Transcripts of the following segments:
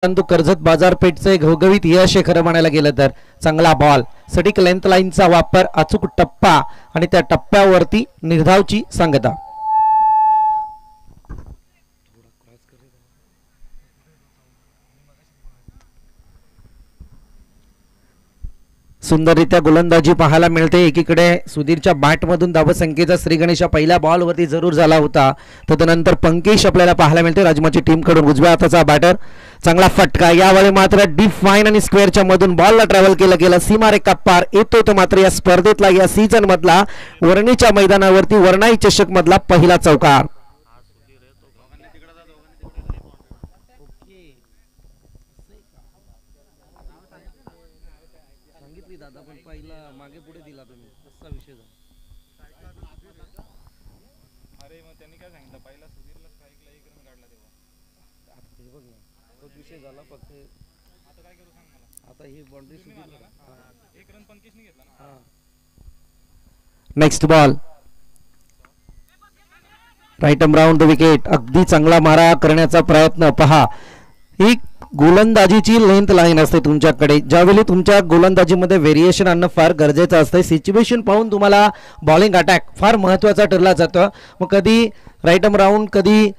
परंतु कर्जत बाजारपेठचे घवघवीत यश हे खरं म्हणायला गेलं तर चांगला बॉल सटीक लेंथ लाईनचा वापर अचूक टप्पा आणि त्या टप्प्यावरती निर्धावची सांगता। सुंदररित्या गोलंदाजी पाहायला मिळते। एकीकडे सुधीरच्या बॅटमधून धावसंख्येचा श्रीगणेशा पहिल्या बॉलवरती जरूर झाला होता, तदनंतर पंकेश आपल्याला पाहायला मिळते राजमाची टीम कडून उजव्या हाताचा बॅटर। चांगला फटका यावेळी मात्र डीप फाईन आणि स्क्वेअरच्या मधून बॉलला ट्रॅव्हल केलं गेलं, सीमारेखा पार येतो तो मात्र या स्पर्धेतला या सीझन मधला वरणीच्या मैदानावरती वरणाई चषक मधला पहिला चौकार। Next ball right arm round the wicket. अगदी चांगला मारा करण्याचा प्रयत्न पहा। ही गोलंदाजीची लेंथ लाईन असते तुमच्याकडे, ज्यावेळी तुमच्या गोलंदाजीमध्ये व्हेरिएशन आणणं फार गरजेचं असतं। सिच्युएशन पाहून तुम्हाला बॉलिंग अटॅक फार महत्त्वाचा ठरला जातो। मग कधी राईट आर्म राउंड, कधी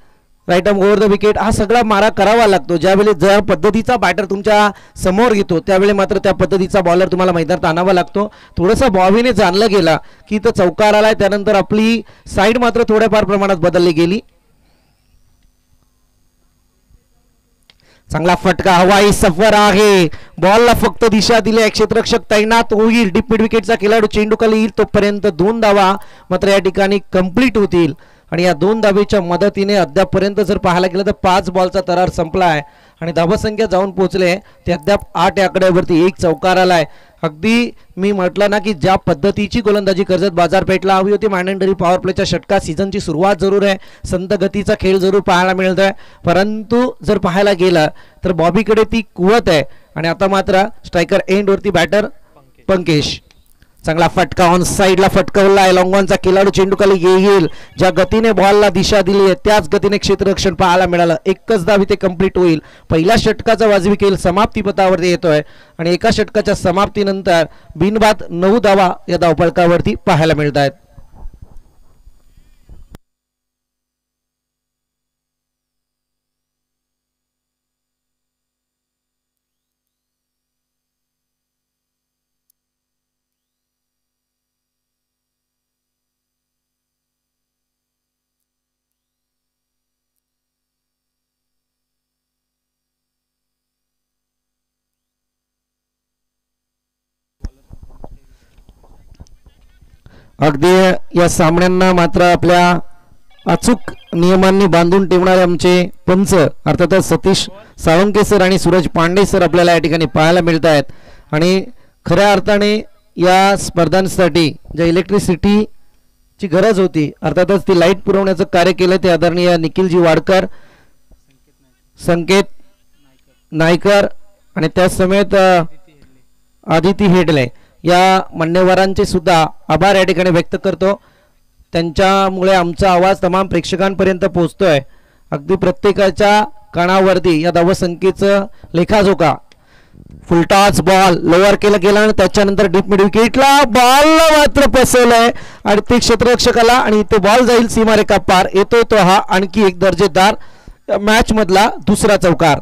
right arm over the wicket, हा सगळा मारा करावा लागतो। ज्यावेळी ज्या पद्धतीचा बॅटर तुमच्या समोर घेतो त्यावेळी मात्र त्या पद्धतीचा बॉलर तुम्हाला मैदानात आणावा लागतो। थोडंसं बॉबीने जाणलं गेला की तो चौकार आलाय, त्यानंतर आपली साईड मात्र थोड्याफार प्रमाणात बदलली गेली। चांगला फटका, हवाई सफर आहे, बॉलला फक्त दिशा दिली, क्षेत्ररक्षक तैनात होईल, डीप मिड विकेटचा खेळाडू चेंडू खाली येईल तोपर्यंत 2 धावा मात्र या ठिकाणी कंप्लीट होतील। आणि या 2 धावेच्या मदतीने अद्यापपर्यंत जर पाहायला गेलं तर 5 बॉलचा तरार संपला आहे आणि धावसंख्या जाऊन पोहोचले ते अद्याप 8 या आकड्यावरती। एक चौकार आलाय। अगदी मी म्हटलं ना की ज्या पद्धतीची गोलंदाजी कर्जत बाजारपेठला हवी होती, मॅन्डेटरी पॉवर प्लेच्या षटकात सीझनची सुरुवात जरूर आहे, संत गतीचा खेळ जरूर पाहायला मिळतोय, परंतु जर पाहायला गेलं तर बॉबीकडे ती कुवत आहे। आणि आता मात्र स्ट्रायकर एंडवरती बॅटर पंकेश। चांगला फटका ऑन साइडला फटकवला आहे, लॉंगॉनचा खेळाडू चेंडू खाली येईल, ज्या गतीने बॉलला दिशा दिली आहे त्याच गतीने क्षेत्ररक्षण पाहायला मिळालं। एकच धाव इथे कंप्लीट होईल। पहिल्या षटकाचा वाजवी खेळ समाप्ती पथावरती येतोय आणि एका षटकाच्या समाप्तीनंतर बिनबाद 9 धावा या धावफलकावरती पाहायला मिळत आहेत। अगदी या सामन्यांना मात्र आपल्या अचूक नियमांनी बांधून ठेवणारे आमचे पंच अर्थातच सतीश साळुंके सर आणि सूरज पांडे सर आपल्याला या ठिकाणी पाहायला मिळत आहेत। आणि खऱ्या अर्थाने या स्पर्धांसाठी ज्या इलेक्ट्रिसिटीची गरज होती अर्थातच ती लाईट पुरवण्याचं कार्य केलं ते आदरणीय निखिलजी वाडकर, संकेत नायकर आणि त्याच समेत आदिती हेडले या मान्यवरांचे सुद्धा आभार या ठिकाणी व्यक्त करतो। त्यांच्यामुळे आमचा आवाज तमाम प्रेक्षकांपर्यंत पोहोचतोय। अगदी प्रत्येकाच्या कानावरती या धावसंख्येचं लेखाजोखा। फुलटॉस बॉल लोअर केला गेला आणि त्याच्यानंतर डीप मिड विकेटला बॉलला मात्र फसवलंय आणि ते क्षेत्ररक्षकाला आणि इथे बॉल जाईल सीमारेखा पार। येतो तो हा आणखी एक दर्जेदार मॅच मधला दुसरा चौकार।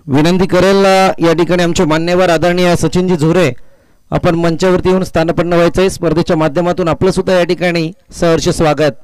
विनंती करेल या ठिकाणी आमचे मान्यवर आदरणीय सचिनजी झोरे आपण मंचावरती येऊन स्थानपन्न व्हायचंय। स्पर्धेच्या माध्यमातून आपलं सुद्धा या ठिकाणी सहर्ष स्वागत।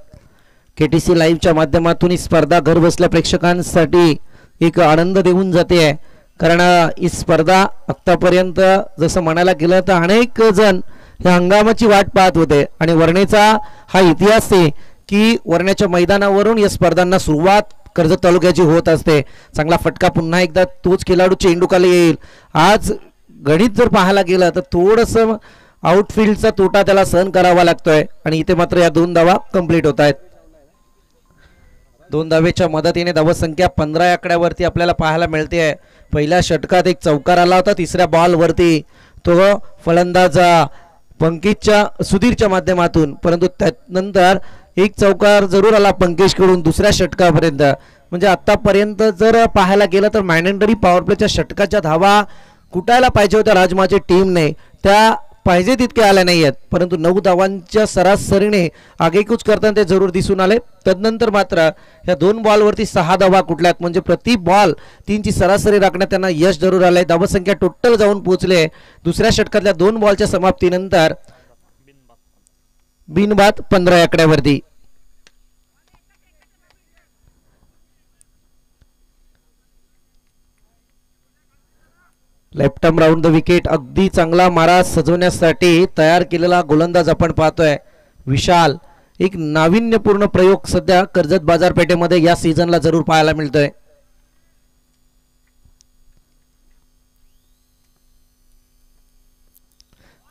केटीसी लाईव्हच्या माध्यमातून ही स्पर्धा घर बसल्या प्रेक्षकांसाठी एक आनंद देऊन जाते, कारण ही स्पर्धा आतापर्यंत जसं म्हणायला गेलं तर अनेक जण या हंगामाची वाट पाहत होते आणि वरणेचा हा इतिहास आहे की वरण्याच्या मैदानावरून या स्पर्धांना सुरुवात कर्जत तालुक्याची होत असते। चांगला फटका, पुन्हा एकदा तोच खेळाडू चेंडू खाली येईल। आज गणित जर पाहायला गेलं तर थोडंसं आउटफील्डचा तोटा त्याला सहन करावा लागतोय आणि इथे मात्र या 2 धावा कंप्लीट होत आहेत। 2 धावेच्या मदतीने धावसंख्या 15 आकड्यावरती आपल्याला पाहायला मिळते आहे। पहिल्या षटकात एक चौकार आला होता, तिसऱ्या बॉल वरती तो फलंदाज पंकजच्या सुधीरच्या माध्यमातून, परंतु त्यानंतर एक चौकार जरूर आला पंकजकडून दुसऱ्या षटकापर्यंत. म्हणजे आतापर्यंत जर पाहायला गेलं तर मॅनेंडरी पॉवर प्लेच्या षटकाच्या धावा कुटायला पाहिजे होत्या राजमाची टीमने, त्या पाहिजे तितके आल्या नाही आहेत, परंतु 9 धावांच्या सरासरीने आगेकूच करताना ते जरूर दिसून आले. तदनंतर मात्र या 2 बॉलवरती 6 धावा कुठल्यात, म्हणजे प्रति बॉल 3ची सरासरी राखण्यात त्यांना यश जरूर आलंय. धावसंख्या टोटल जाऊन पोहोचले दुसऱ्या षटकातल्या 2 बॉलच्या समाप्तीनंतर बिनबाद 15 आकड्यावरती. Left arm round the wicket, अगदी चांगला मारा सजवण्यासाठी तयार केलेला गोलंदाज आपण पाहतोय विशाल. एक नाविन्यपूर्ण प्रयोग सध्या कर्जत बाजारपेठेमध्ये या सीझनला जरूर पाहायला मिळतोय.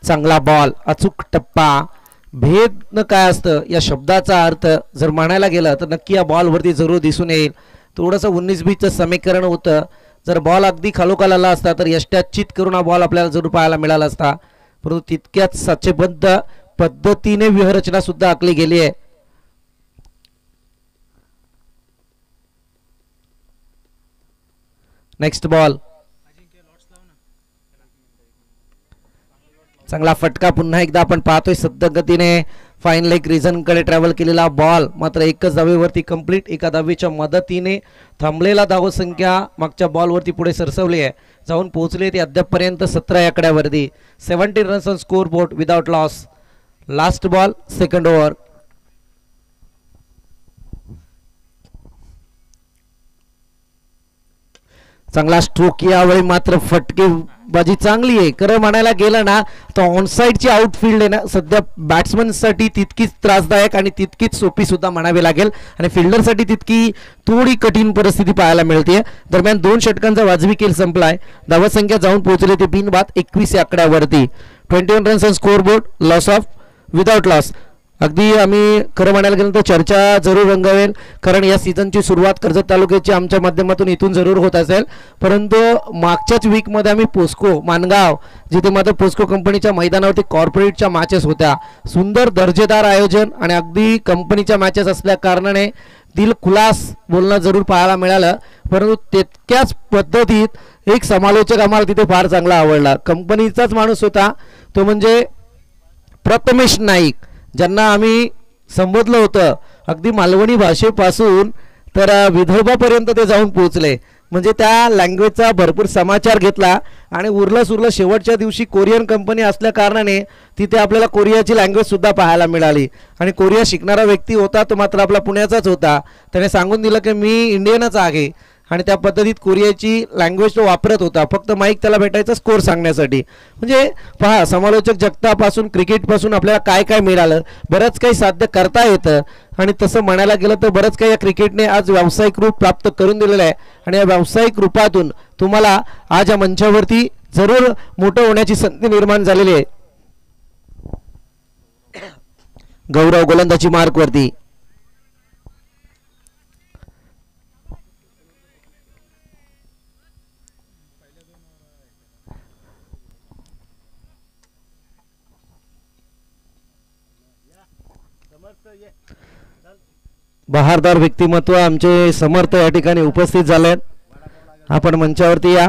चांगला बॉल, अचूक टप्पा. भेद काय असतं या शब्दाचा अर्थ जर म्हणायला गेलं तर नक्की या बॉलवरती जरूर दिसून येईल. थोडंसं 19-20चं समीकरण होतं. जर बॉल अगदी खालोखाल आला असता तर यष्ट्यात चित करून हा बॉल आपल्याला जरूर पाहायला मिळाला असता, परंतु तितक्याच साचेबद्ध पद्धतीने व्यूहरचना सुद्धा आखली गेली आहे. नेक्स्ट बॉल, चांगला फटका. पुन्हा एकदा आपण पाहतोय सद्यगतीने फाईन लेग रिझन कडे ट्रॅव्हल केलेला बॉल मात्र एकच धावेवरती कंप्लीट. एका धावेच्या मदतीने थांबलेला धावसंख्या मागच्या बॉलवरती पुढे सरसवली आहे, जाऊन पोहोचले ते अद्यापपर्यंत 17 आकड्यावरती. 17 runs on score board without loss. Last ball, second over. चांगला स्ट्रोक, यावेळी मात्र फटकेबाजी चांगली आहे. खरं म्हणायला गेलं ना तर ऑनसाईडची आउटफील्ड आहे ना सध्या बॅट्समनसाठी तितकीच त्रासदायक आणि तितकीच सोपी सुद्धा म्हणावी लागेल, आणि फिल्डरसाठी तितकी थोडी कठीण परिस्थिती पाहायला मिळते. दरम्यान 2 षटकांचा वाजवी खेळ संपलाय. धावसंख्या जाऊन पोहोचले ते बिनबाद 21 आकड्यावरती. 21 runs on score board, loss of without loss. अगदी आम्ही खरं म्हणायला गेलं तर चर्चा जरूर रंगवेल, कारण या सीझनची सुरुवात कर्जत तालुक्याची आमच्या माध्यमातून इथून जरूर होत असेल, परंतु मागच्याच वीकमध्ये आम्ही पोस्को मानगाव जिथे मात्र पोस्को कंपनीच्या मैदानावरती कॉर्पोरेटच्या मॅचेस होत्या. सुंदर दर्जेदार आयोजन आणि अगदी कंपनीच्या मॅचेस असल्या कारणाने दिलखुलास बोलणं जरूर पाहायला मिळालं, परंतु तितक्याच पद्धतीत एक समालोचक आम्हाला तिथे फार चांगला आवडला. कंपनीचाच माणूस होता, तो म्हणजे प्रथमेश नाईक, ज्यांना आम्ही संबोधलं होतं अगदी मालवणी भाषेपासून तर विदर्भापर्यंत ते जाऊन पोहोचले. म्हणजे त्या लँग्वेजचा भरपूर समाचार घेतला आणि उरलं सुरलं शेवटच्या दिवशी कोरियन कंपनी असल्या कारणाने तिथे आपल्याला कोरियाची लँग्वेज सुद्धा पाहायला मिळाली. आणि कोरिया शिकणारा व्यक्ती होता तो मात्र आपला पुण्याचाच होता. त्याने सांगून दिलं की मी इंडियनच आहे, आणि त्या पद्धतीत कोरियाची लँग्वेज तो वापरत होता, फक्त माईक त्याला भेटायचा स्कोर सांगण्यासाठी. म्हणजे पहा, समालोचक जगतापासून क्रिकेटपासून आपल्याला काय काय मिळालं, बरंच काही साध्य करता येतं. आणि तसं म्हणायला गेलं तर बरंच काही या क्रिकेटने आज व्यावसायिक रूप प्राप्त करून दिलेलं आहे, आणि या व्यावसायिक रूपातून तुम्हाला आज या मंचावरती जरूर मोठं होण्याची संधी निर्माण झालेली आहे. गौरव गोलंदाजी मार्कवरती. बहारदार व्यक्तिमत्व आमचे समर्थ या ठिकाणी उपस्थित झाले. आपण मंचावरती या.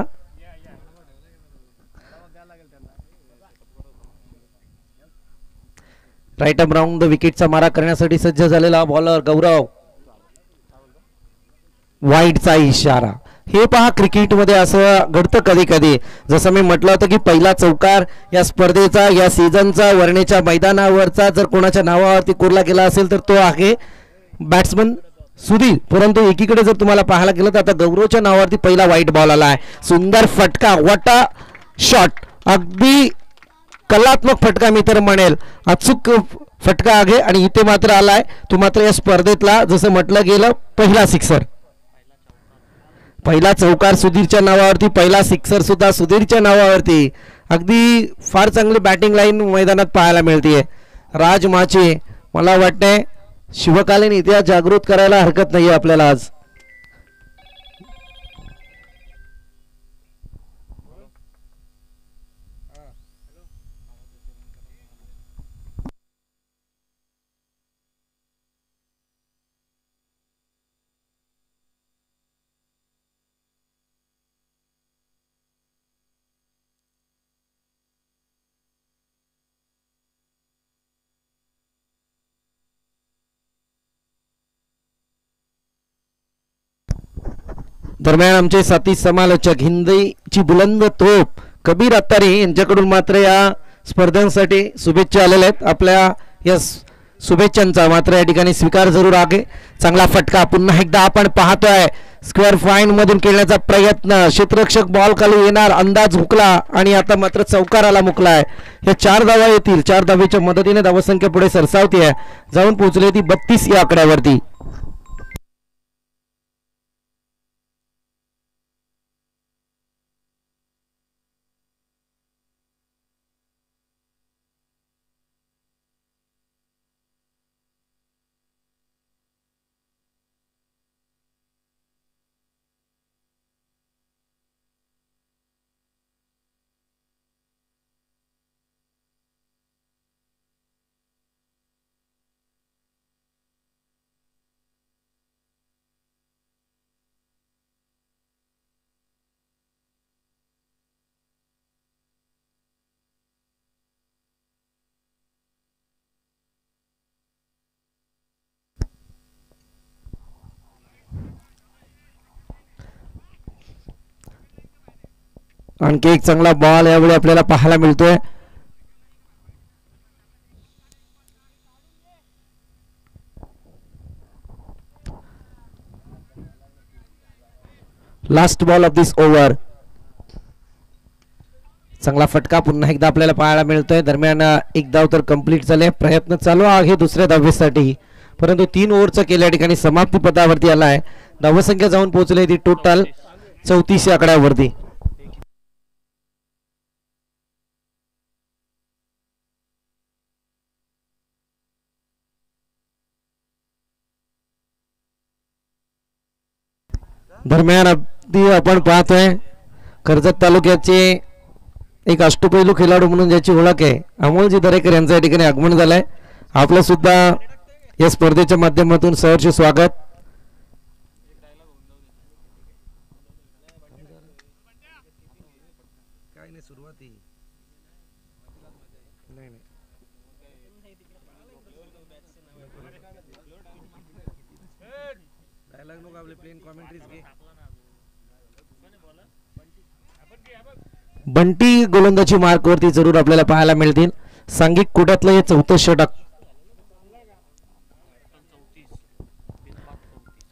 राईट आर्म राऊंड द विकेटचा मारा करण्यासाठी सज्ज झालेला बॉलर गौरव. वाईडचा इशारा. हे पहा, क्रिकेटमध्ये असं घडतं कधी कधी. जसं मी म्हटलं होतं की पहिला चौकार या स्पर्धेचा, या सीझनचा, वर्णेच्या मैदानावरचा जर कोणाच्या नावावरती कोरला गेला असेल तर तो आहे बॅट्समन सुधीर. परंतु एकीकडे जर तुम्हाला पाहायला गेलं तर आता गौरवच्या नावावरती पहिला व्हाईट बॉल आला आहे. सुंदर फटका, वटा शॉट, अगदी कलात्मक फटका मी तर म्हणेल, अचूक फटका आहे. आणि इथे मात्र आलाय तो मात्र या स्पर्धेतला जसं म्हटलं गेलं पहिला सिक्सर, पहिला चौकार सुधीरच्या नावावरती, पहिला सिक्सर सुद्धा सुधीरच्या नावावरती. अगदी फार चांगली बॅटिंग लाईन मैदानात पाहायला मिळते. राज माचे, मला वाटतंय शिवकालीन इतिहास जागृत करायला हरकत नाही आपल्याला आज. दरम्यान आमचे साथी समालोचक हिंदीची बुलंद तोप कबीर अत्तारे यांच्याकडून मात्र या स्पर्धांसाठी शुभेच्छा आलेल्या आहेत. आपल्या या शुभेच्छांचा मात्र या ठिकाणी स्वीकार जरूर आहे. चांगला फटका पुन्हा एकदा आपण पाहतोय. स्क्वेअर फाईन मधून खेळण्याचा प्रयत्न, क्षेत्ररक्षक बॉल खाली येणार, अंदाज हुकला आणि आता मात्र चौकाराला मुकलाय. या 4 धावा येतील. 4 धावेच्या मदतीने धावसंख्या पुढे सरसावते, जाऊन पोहोचली ती 32 या आकड्यावरती. आणखी एक चांगला बॉल यावेळी आपल्याला पाहायला मिळतोय. Last ball of this over. चांगला फटका पुन्हा एकदा आपल्याला पाहायला मिळतोय. दरम्यान एक धाव तर कंप्लीट झाले. प्रयत्न चालू आहे दुसऱ्या धावेसाठी, परंतु 3 ओव्हरचा केल्या ठिकाणी समाप्ती पदावरती आलाय. धावसंख्या जाऊन पोहोचली ती टोटल 34 या आकड्यावरती. दरम्यान अगदी आपण पाहतोय कर्जत तालुक्याचे एक अष्टपैलू खेळाडू म्हणून ज्याची ओळख आहे अमोलजी दरेकर यांचं या ठिकाणी आगमन झालंय. आपलं सुद्धा या स्पर्धेच्या माध्यमातून सहर्ष स्वागत. बंटी गोलंदाजी मार्कवरती जरूर आपल्याला पाहायला मिळतील. सांघिक कोट्यातलं हे 4थं षटक.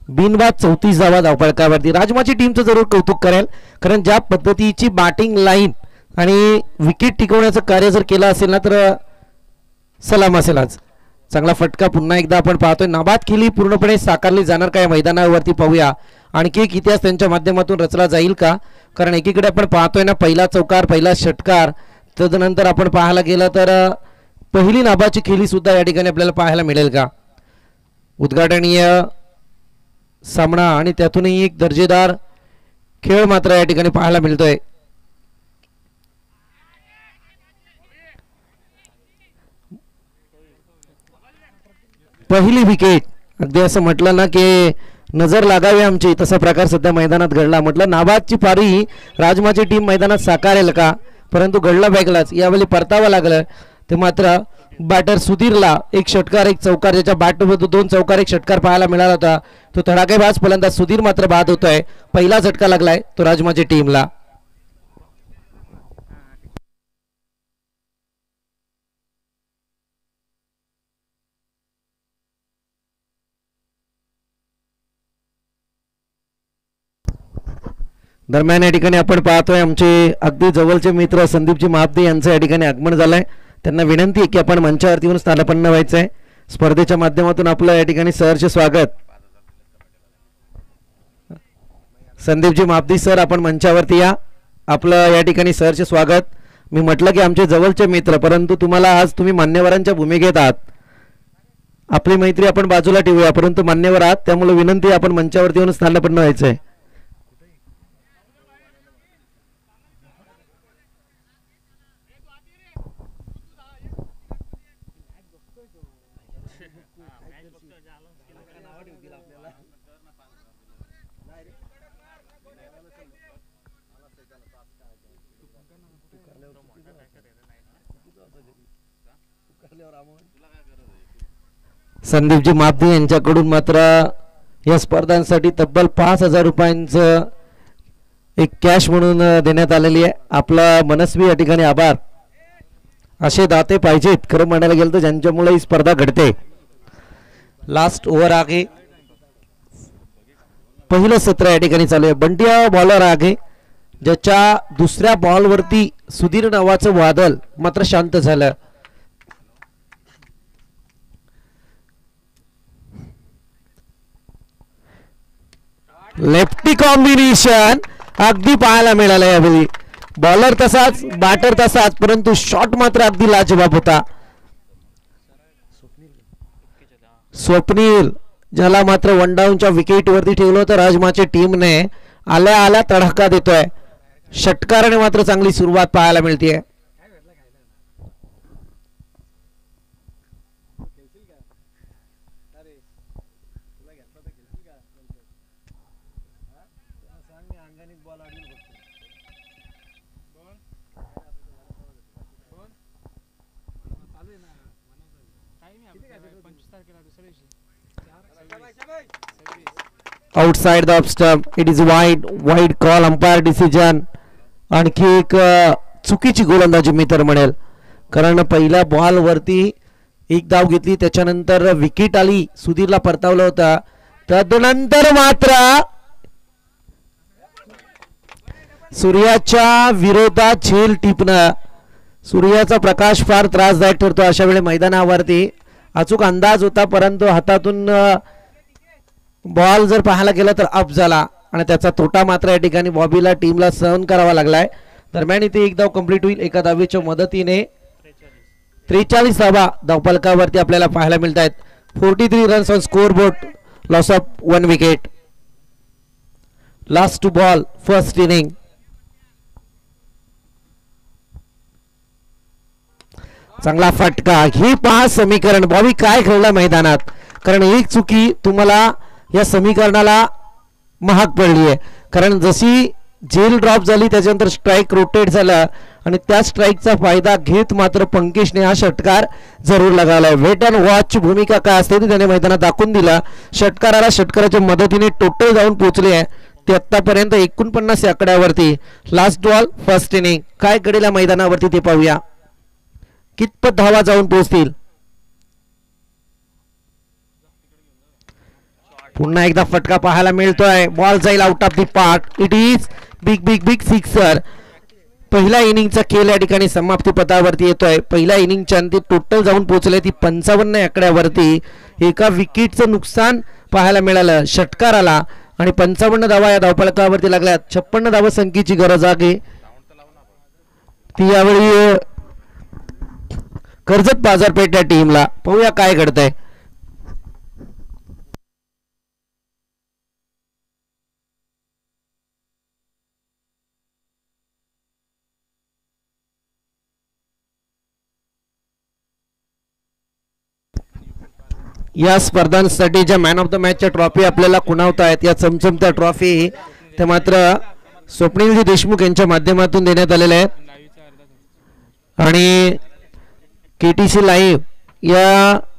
बिनबाद 34 धावा धावफलकावरती. राजमाची टीमचं जरूर कौतुक करेल, कारण ज्या पद्धतीची बॅटिंग लाईन आणि विकेट टिकवण्याचं कार्य जर केलं असेल ना तर सलाम असेल आज. चांगला फटका पुन्हा एकदा आपण पाहतोय. नाबाद खेळी पूर्णपणे साकारली जाणार का या मैदानावरती पाहूया. आणखी एक इतिहास त्यांच्या माध्यमातून रचला जाईल का, कारण एकीकडे आपण पाहतोय ना पहिला चौकार, पहिला षटकार, तदनंतर आपण पाहायला गेलं तर पहिली नाबाची खेळी सुद्धा या ठिकाणी आपल्याला पाहायला मिळेल का. उद्घाटनीय सामना आणि त्यातूनही एक दर्जेदार खेळ मात्र या ठिकाणी पाहायला मिळतोय. पहिली विकेट. अगदी असं म्हटलं ना की नजर लागावी आमची, तसा प्रकार सध्या मैदानात घडला. म्हटलं नाबादची पारी राजमाची टीम मैदानात साकारेल का, परंतु घडला वेगळाच. यावेळी परतावं लागलं ते मात्र बॅटर सुधीरला. एक षटकार एक चौकार, ज्याच्या बॅटमधून 2 चौकार 1 षटकार पाहायला मिळाला होता तो धडाकेबाज फलंदाज सुधीर मात्र बाद होतोय. पहिला झटका लागलाय तो राजमाची टीमला. दरम्यान या ठिकाणी आपण पाहतोय आमचे अगदी जवळचे मित्र संदीपजी महापदे यांचं या ठिकाणी आगमन झालंय. त्यांना विनंती आहे की आपण मंचावरती येऊन स्थानापन्न व्हायचंय. स्पर्धेच्या माध्यमातून आपलं या ठिकाणी सहर्ष स्वागत. संदीपजी महापदे सर, आपण मंचावरती या. आपलं या ठिकाणी सहर्ष स्वागत. मी म्हटलं की आमचे जवळचे मित्र, परंतु तुम्हाला आज तुम्ही मान्यवरांच्या भूमिकेत आहात. आपली मैत्री आपण बाजूला ठेवूया, परंतु मान्यवर आहात त्यामुळे विनंती आपण मंचावरती येऊन स्थानापन्न व्हायचंय. संदीपजी महापदे यांच्याकडून मात्र या स्पर्धांसाठी तब्बल 5,000 रुपयांचं एक कॅश म्हणून देण्यात आलेली आहे. आपला मनस्वी या ठिकाणी आभार. असे दाते पाहिजेत खरं म्हणायला गेलं तर, ज्यांच्यामुळे ही स्पर्धा घडते. लास्ट ओव्हर आगे, पहिलं सत्र या ठिकाणी चालू आहे. बंटिया बॉलर आगे, ज्याच्या दुसऱ्या बॉलवरती सुधीर नावाचं वादळ मात्र शांत झालं. लेफ्टी कॉम्बिनेशन अगदी पाहायला मिळालं यावेळी. बॉलर तसाच, बॅटर तसाच, परंतु शॉट मात्र अगदी लाजवाब होता. स्वप्नील ज्याला मात्र वन डाऊनच्या विकेट वरती ठेवलं होतं राजमाच्या टीमने, आल्या आल्या तडाखा देतोय. षटकाराने मात्र चांगली सुरुवात पाहायला मिळते. Outside the off stump, it is wide call, umpire decision. आणखी एक चुकीची गोलंदाजी मी तर म्हणेल, कारण पहिल्या बॉल वरती एक धाव घेतली, त्याच्यानंतर विकेट आली, सुधीरला परतावलं होतं. तदनंतर मात्र सूर्याच्या विरोधात झेल टिपणं, सूर्याचा प्रकाश फार त्रासदायक ठरतो अशा वेळी मैदानावरती. अचूक अंदाज होता, परंतु हातातून बॉल जर पाहायला गेला तर अप झाला आणि त्याचा तोटा मात्र या ठिकाणी बॉबीला टीमला सहन करावा लागलाय. दरम्यान इथे एक धाव कंप्लीट होईल एका धावेच्या मदतीने. 43 धावा धावफलकावरती आपल्याला पाहायला मिळत आहेत. 43 runs on score board, loss of 1 wicket. Last two ball, first inning. चांगला फटका. ही पहा समीकरण, बॉबी काय खेळलं मैदानात, कारण एक चुकी तुम्हाला या समीकरणाला महाग पडली आहे. कारण जशी झेल ड्रॉप झाली त्याच्यानंतर स्ट्राईक रोटेट झाला आणि त्या स्ट्राईकचा फायदा घेत मात्र पंकेशने हा षटकार जरूर लगावलाय. वेट अँड वॉचची भूमिका काय असते ती त्याने मैदानात दाखवून दिला. षटकाराला षटकाराच्या मदतीने टोटल जाऊन पोहोचले आहे ते आतापर्यंत 49 या आकड्यावरती. Last ball, first inning. काय घडेल या मैदानावरती ते पाहूया. कितपत धावा जाऊन पोहोचतील. पुन्हा एकदा फटका पाहायला मिळतोय. बॉल जाईल out of the park. It is big sixer. पहिल्या इनिंगचा खेळ या ठिकाणी समाप्ती पथावरती येतोय. पहिल्या इनिंगच्या अंती टोटल जाऊन पोहोचले ती 55 आकड्यावरती. एका विकेटचं नुकसान पाहायला मिळालं षटकाराला आणि 55 धावा या धावफलकावरती लागल्यात. 56 धावा संख्येची गरज आहे ती यावेळी कर्जत बाजारपेठ या टीमला. पाहूया काय घडतंय. या स्पर्धांसाठीच्या मॅन ऑफ द मॅचच्या ट्रॉफी आपल्याला खुणावत आहेत. या चमचमत्या ट्रॉफी ते मात्र स्वप्नीलजी देशमुख यांच्या माध्यमातून देण्यात आलेल्या आहेत आणि KTC लाईव्ह या